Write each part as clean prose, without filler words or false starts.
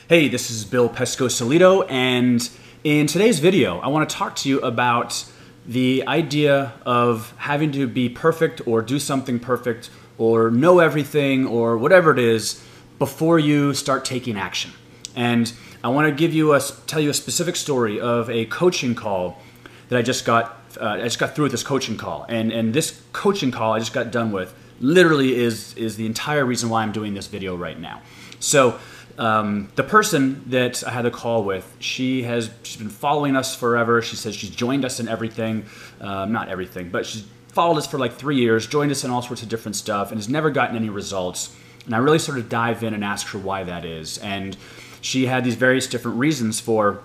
Hey, this is Bill Pescosolido, and in today's video, I want to talk to you about the idea of having to be perfect or do something perfect or know everything or whatever it is before you start taking action. And I want to tell you a specific story of a coaching call that I just got through with this coaching call. And this coaching call I just got done with literally is the entire reason why I'm doing this video right now. So the person that I had the call with, she's been following us forever. She says she's joined us in everything, not everything, but she's followed us for like 3 years, joined us in all sorts of different stuff, and has never gotten any results. And I really sort of dive in and ask her why that is. And she had these various different reasons for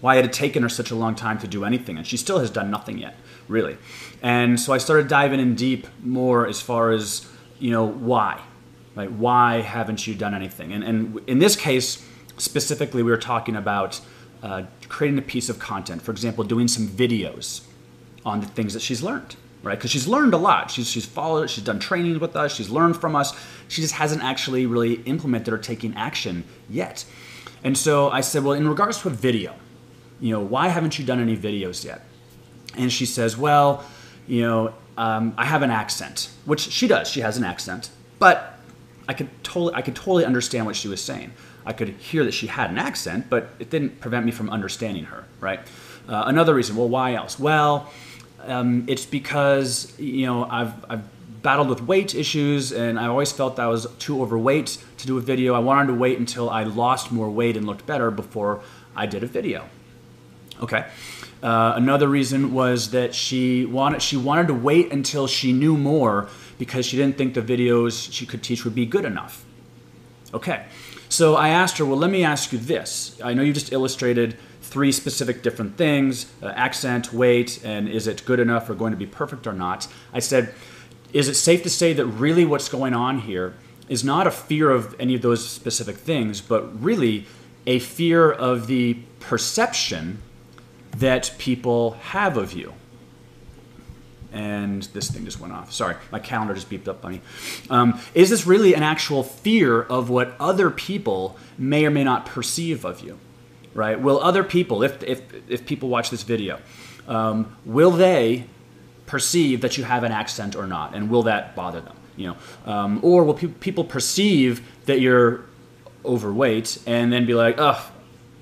why it had taken her such a long time to do anything, and she still has done nothing yet, really. And so I started diving in deep more as far as, why? Like, why haven't you done anything? And in this case, specifically, we were talking about creating a piece of content. For example, doing some videos on the things that she's learned, right? Because she's learned a lot. She's followed, she's done trainings with us, she's learned from us. She just hasn't actually really implemented or taken action yet. And so I said, well, in regards to a video, why haven't you done any videos yet? And she says, well, I have an accent, which she does. She has an accent, but I could totally understand what she was saying. I could hear that she had an accent, but it didn't prevent me from understanding her, right? Another reason, well, why else? Well, it's because, I've battled with weight issues, and I always felt that I was too overweight to do a video. I wanted to wait until I lost more weight and looked better before I did a video. Okay. Another reason was that she wanted to wait until she knew more because she didn't think the videos she could teach would be good enough. Okay. So I asked her, well, let me ask you this. I know you just illustrated 3 specific different things, accent, weight, and is it good enough or going to be perfect or not? I said, is it safe to say that really what's going on here is not a fear of any of those specific things, but really a fear of the perception that people have of you? And this thing just went off. Sorry, my calendar just beeped up on me. Is this really an actual fear of what other people may or may not perceive of you, right? Will other people, if people watch this video, will they perceive that you have an accent or not? And will that bother them? Or will people perceive that you're overweight and then be like, ugh,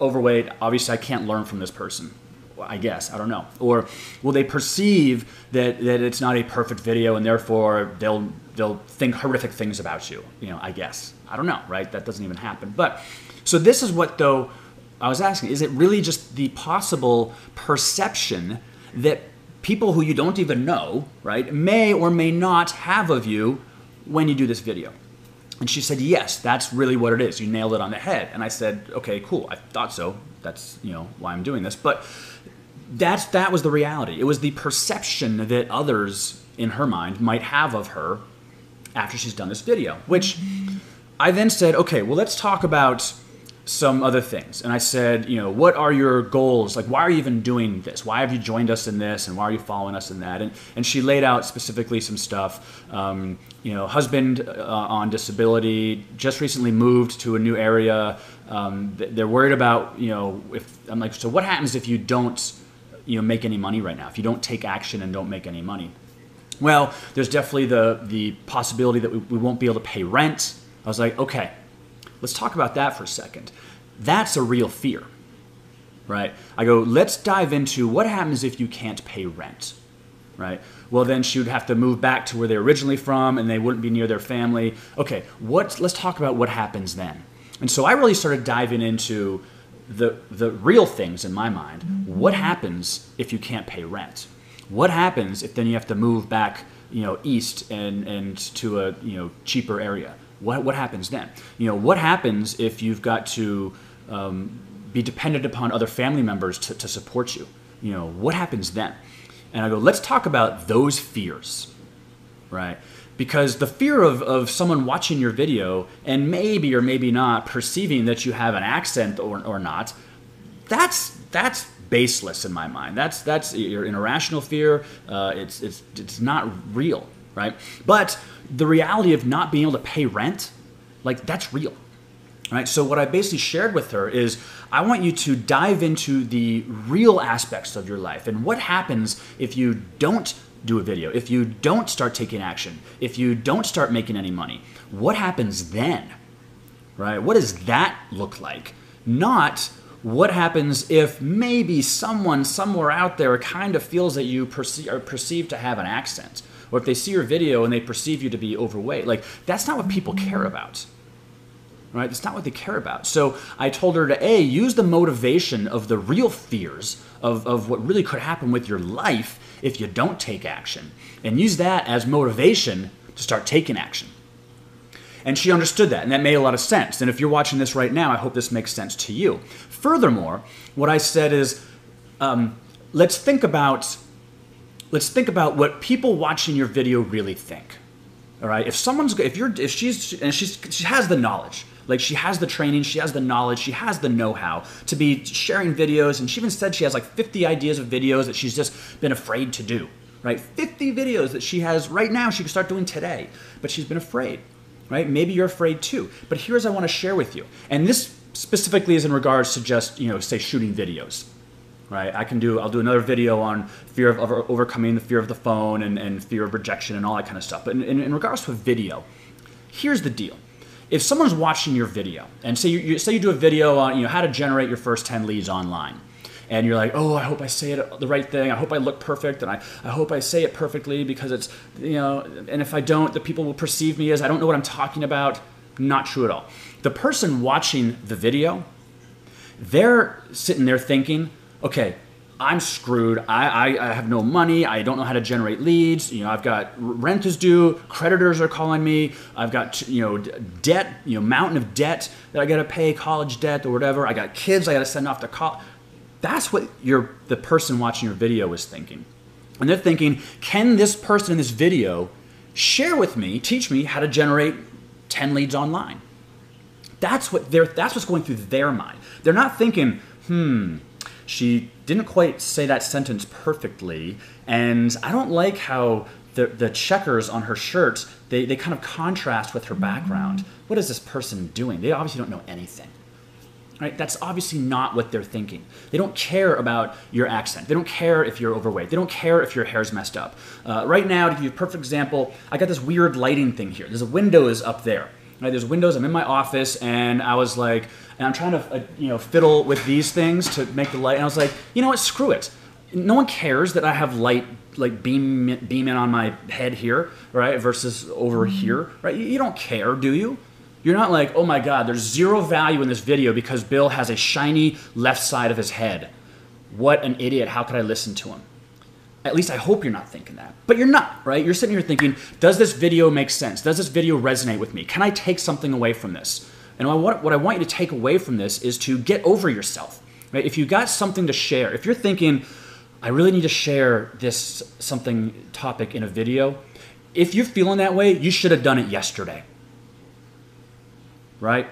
overweight, obviously I can't learn from this person. I guess, I don't know. Or will they perceive that it's not a perfect video and therefore they'll think horrific things about you? I guess. I don't know, right? That doesn't even happen. But so this is what, though, I was asking, is it really just the possible perception that people who you don't even know, right, may or may not have of you when you do this video? And she said, yes, that's really what it is. You nailed it on the head. And I said, okay, cool. I thought so. That's, why I'm doing this. But that was the reality. It was the perception that others in her mind might have of her after she's done this video, which I then said, okay, well, let's talk about some other things. And I said, what are your goals? Like, why are you even doing this? Why have you joined us in this? And why are you following us in that? And she laid out specifically some stuff. Husband on disability, just recently moved to a new area. They're worried about, if I'm like, so what happens if you don't, make any money right now? If you don't take action and don't make any money? Well, there's definitely the possibility that we won't be able to pay rent. I was like, okay, let's talk about that for a second. That's a real fear, right? I go, let's dive into what happens if you can't pay rent, right? Well, then she would have to move back to where they're originally from and they wouldn't be near their family. Okay, let's talk about what happens then. And so I really started diving into the real things in my mind. What happens if you can't pay rent? What happens if then you have to move back, east and to a cheaper area? What happens then? What happens if you've got to be dependent upon other family members to support you? What happens then? And I go, let's talk about those fears, right? Because the fear of someone watching your video and maybe or maybe not perceiving that you have an accent or not, that's baseless in my mind. That's your irrational fear. It's not real, right? But the reality of not being able to pay rent, like, that's real. Right? So what I basically shared with her is I want you to dive into the real aspects of your life and what happens if you don't do a video, if you don't start taking action, if you don't start making any money. What happens then? Right? What does that look like? Not what happens if maybe someone somewhere out there kind of feels that you are perceived to have an accent, or if they see your video and they perceive you to be overweight. Like, that's not what people care about. Right? That's not what they care about. So I told her to use the motivation of the real fears of what really could happen with your life if you don't take action, and use that as motivation to start taking action. And she understood that, and that made a lot of sense. And if you're watching this right now, I hope this makes sense to you. Furthermore, what I said is, let's think about what people watching your video really think. All right, if she has the knowledge, like she has the training, she has the knowledge, she has the know-how to be sharing videos, and she even said she has like 50 ideas of videos that she's just been afraid to do. Right, 50 videos that she has right now she could start doing today, but she's been afraid. Right, maybe you're afraid too. But here's what I want to share with you, and this specifically is in regards to just say shooting videos. Right, I'll do another video on fear of overcoming the fear of the phone and fear of rejection and all that kind of stuff. But in regards to a video, here's the deal. If someone's watching your video, and say you do a video on how to generate your first 10 leads online, and you're like, oh, I hope I say it the right thing, I hope I look perfect, and I hope I say it perfectly because it's, and if I don't, the people will perceive me as I don't know what I'm talking about. Not true at all. The person watching the video, they're sitting there thinking, okay, I'm screwed. I have no money. I don't know how to generate leads. I've got rent is due. Creditors are calling me. I've got debt, mountain of debt that I got to pay, college debt or whatever. I got kids I got to send off to college. That's what the person watching your video is thinking, and they're thinking, can this person in this video share with me, teach me how to generate 10 leads online? That's what's going through their mind. They're not thinking, she didn't quite say that sentence perfectly, and I don't like how the checkers on her shirt, they kind of contrast with her background. What is this person doing? They obviously don't know anything. Right? That's obviously not what they're thinking. They don't care about your accent. They don't care if you're overweight. They don't care if your hair's messed up. Right now, to give you a perfect example, I got this weird lighting thing here. There's a windows up there. Right? There's windows. I'm in my office, and I was like, and I'm trying to fiddle with these things to make the light. And I was like, you know what? Screw it. No one cares that I have light like beaming on my head here, right? Versus over here, right? You don't care, do you? You're not like, oh my God, there's zero value in this video because Bill has a shiny left side of his head. What an idiot. How could I listen to him? At least I hope you're not thinking that. But you're not, right? You're sitting here thinking, does this video make sense? Does this video resonate with me? Can I take something away from this? And what I want you to take away from this is to get over yourself. Right? If you got something to share, if you're thinking, I really need to share this topic in a video, if you're feeling that way, you should have done it yesterday. Right?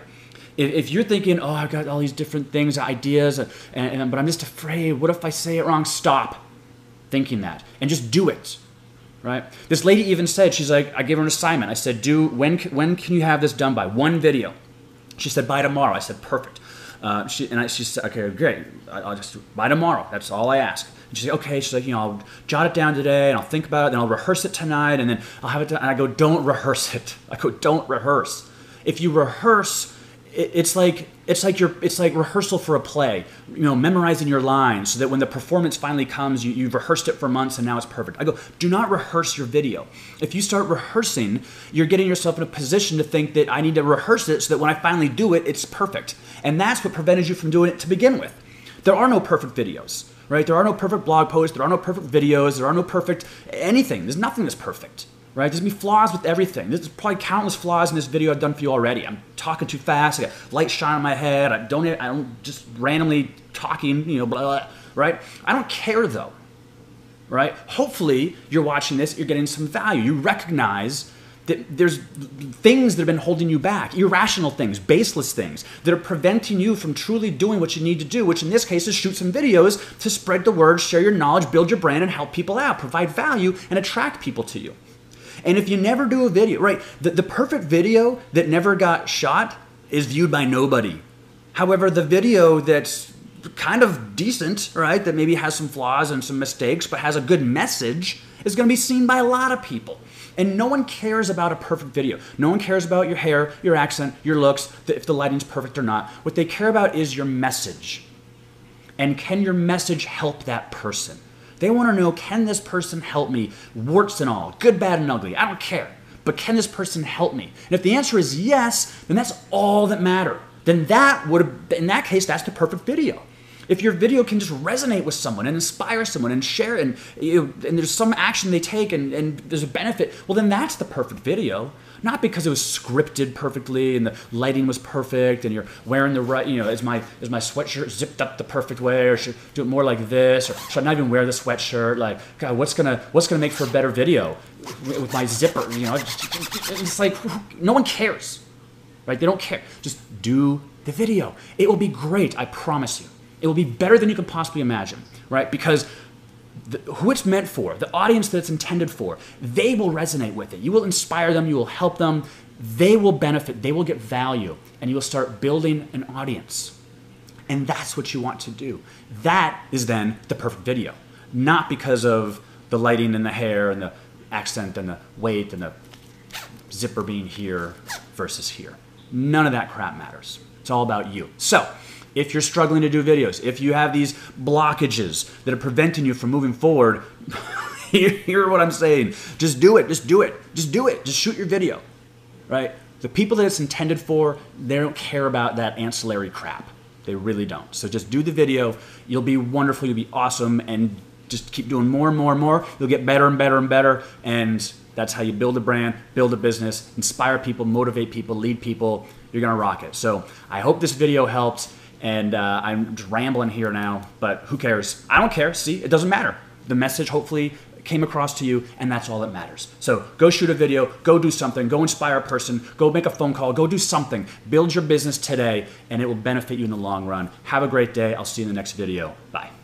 If you're thinking, oh, I've got all these different things, ideas, but I'm just afraid, what if I say it wrong? Stop thinking that and just do it. Right? This lady even said, she's like, I gave her an assignment. I said, when can you have this done by? One video. She said, by tomorrow. I said, perfect. She said, okay, great. I'll just, by tomorrow. That's all I ask. And she said, okay. She's like, I'll jot it down today, and I'll think about it, then I'll rehearse it tonight, and then I'll have it done. And I go, don't rehearse it. I go, don't rehearse. If you rehearse, it's like rehearsal for a play. Memorizing your lines so that when the performance finally comes, you've rehearsed it for months and now it's perfect. I go, do not rehearse your video. If you start rehearsing, you're getting yourself in a position to think that I need to rehearse it so that when I finally do it, it's perfect. And that's what prevented you from doing it to begin with. There are no perfect videos, right? There are no perfect blog posts. There are no perfect videos. There are no perfect anything. There's nothing that's perfect. Right? There's going to be flaws with everything. There's probably countless flaws in this video I've done for you already. I'm talking too fast. I got light shine on my head. I don't just randomly talking, blah, blah, right? I don't care though, right? Hopefully you're watching this, you're getting some value. You recognize that there's things that have been holding you back, irrational things, baseless things that are preventing you from truly doing what you need to do, which in this case is shoot some videos to spread the word, share your knowledge, build your brand, and help people out, provide value, and attract people to you. And if you never do a video, right, the perfect video that never got shot, is viewed by nobody. However, the video that's kind of decent, right, that maybe has some flaws and some mistakes, but has a good message, is going to be seen by a lot of people. And no one cares about a perfect video. No one cares about your hair, your accent, your looks, if the lighting's perfect or not. What they care about is your message. And can your message help that person? They want to know, can this person help me? Warts and all, good, bad, and ugly. I don't care. But can this person help me? And if the answer is yes, then that's all that matters. Then in that case, that's the perfect video. If your video can just resonate with someone and inspire someone and share it, and there's some action they take and there's a benefit, well, then that's the perfect video. Not because it was scripted perfectly and the lighting was perfect and you're wearing the right, is my sweatshirt zipped up the perfect way, or should I do it more like this, or should I not even wear the sweatshirt? Like, God, what's gonna make for a better video with my zipper? It's like, no one cares, right? They don't care. Just do the video. It will be great, I promise you. It will be better than you could possibly imagine, right? Because who it's meant for, the audience that it's intended for, they will resonate with it. You will inspire them, you will help them, they will benefit, they will get value, and you will start building an audience. And that's what you want to do. That is then the perfect video. Not because of the lighting and the hair and the accent and the weight and the zipper being here versus here. None of that crap matters. It's all about you. So, if you're struggling to do videos, if you have these blockages that are preventing you from moving forward, hear what I'm saying. Just do it. Just do it. Just do it. Just shoot your video, right? The people that it's intended for, they don't care about that ancillary crap. They really don't. So just do the video. You'll be wonderful. You'll be awesome. And just keep doing more and more and more. You'll get better and better and better. And that's how you build a brand, build a business, inspire people, motivate people, lead people. You're going to rock it. So I hope this video helped. And I'm just rambling here now, but who cares? I don't care. See, it doesn't matter. The message hopefully came across to you, and that's all that matters. So go shoot a video, go do something, go inspire a person, go make a phone call, go do something. Build your business today, and it will benefit you in the long run. Have a great day. I'll see you in the next video. Bye.